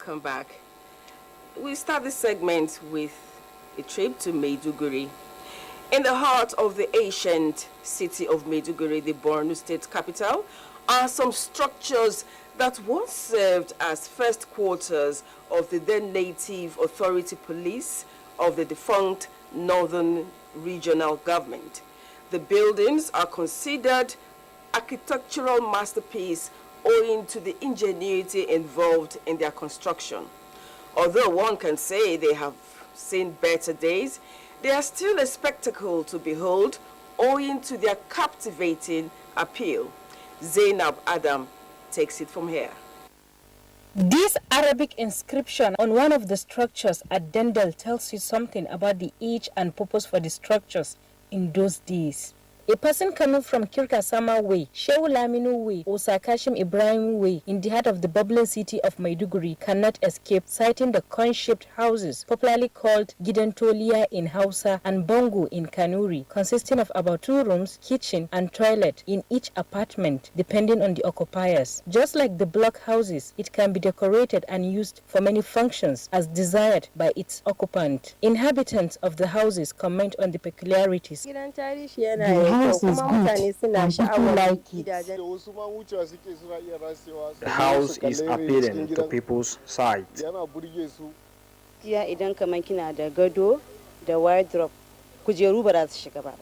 welcome back. We start this segment with a trip to Maiduguri. In the heart of the ancient city of Maiduguri, the Borno state capital, are some structures that once served as first quarters of the then native authority police of the defunct Northern Regional Government. The buildings are considered architectural masterpiece owing to the ingenuity involved in their construction. Although one can say they have seen better days, they are still a spectacle to behold owing to their captivating appeal. Zainab Adam takes it from here. This Arabic inscription on one of the structures at Dendel tells you something about the age and purpose for the structures in those days. A person coming from Kirkasama Way, Shehu Laminu Way, or Sakashim Ibrahim Way in the heart of the bubbling city of Maiduguri cannot escape sighting the cone-shaped houses, popularly called Gidantolia in Hausa and Bongo in Kanuri, consisting of about 2 rooms, kitchen and toilet in each apartment, depending on the occupiers. Just like the block houses, it can be decorated and used for many functions as desired by its occupant. Inhabitants of the houses comment on the peculiarities. The house is good and people like it. The house is appealing to people's sight. The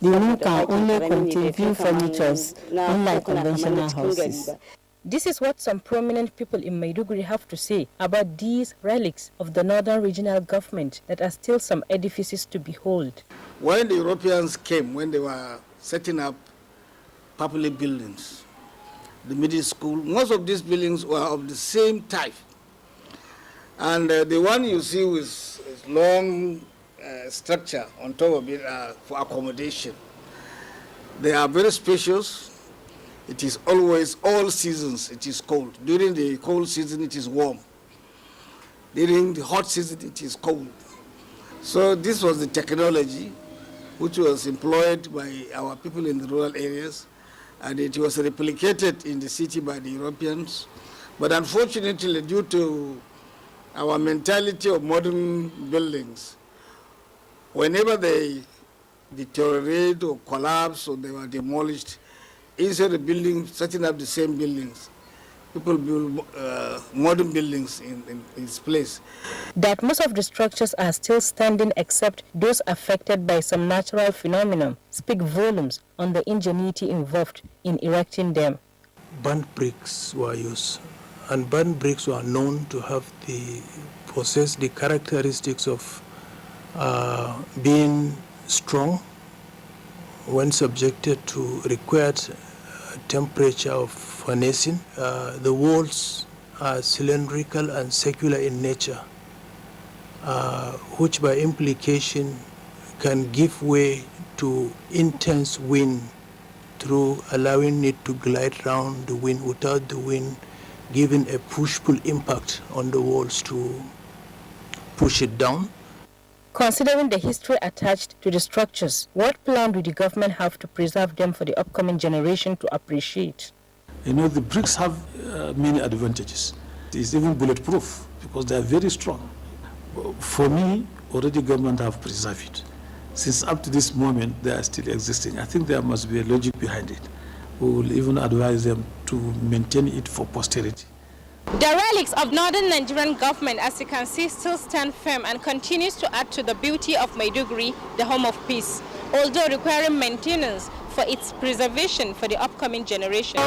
room can only contain few furniture, unlike conventional houses. This is what some prominent people in Maiduguri have to say about these relics of the Northern Regional Government that are still some edifices to behold. When the Europeans came, when they were setting up public buildings, the middle school, most of these buildings were of the same type. And the one you see with long structure on top of it for accommodation. They are very spacious. It is always, all seasons, it is cold. During the cold season, it is warm. During the hot season, it is cold. So this was the technology which was employed by our people in the rural areas, and it was replicated in the city by the Europeans. But unfortunately, due to our mentality of modern buildings, whenever they deteriorate or collapse or they were demolished, instead of building, setting up the same buildings, people build modern buildings in its place. That most of the structures are still standing except those affected by some natural phenomenon speak volumes on the ingenuity involved in erecting them. Burnt bricks were used, and burnt bricks were known to have possess the characteristics of being strong when subjected to required temperature of furnace. The walls are cylindrical and circular in nature, which by implication can give way to intense wind through allowing it to glide round the wind without the wind giving a push-pull impact on the walls to push it down. Considering the history attached to the structures, what plan do the government have to preserve them for the upcoming generation to appreciate? You know, the bricks have many advantages. It's even bulletproof because they are very strong. For me, already government have preserved it. Since up to this moment, they are still existing. I think there must be a logic behind it. We will even advise them to maintain it for posterity. The relics of Northern Nigerian government, as you can see, still stand firm and continues to add to the beauty of Maiduguri, the home of peace, although requiring maintenance for its preservation for the upcoming generation.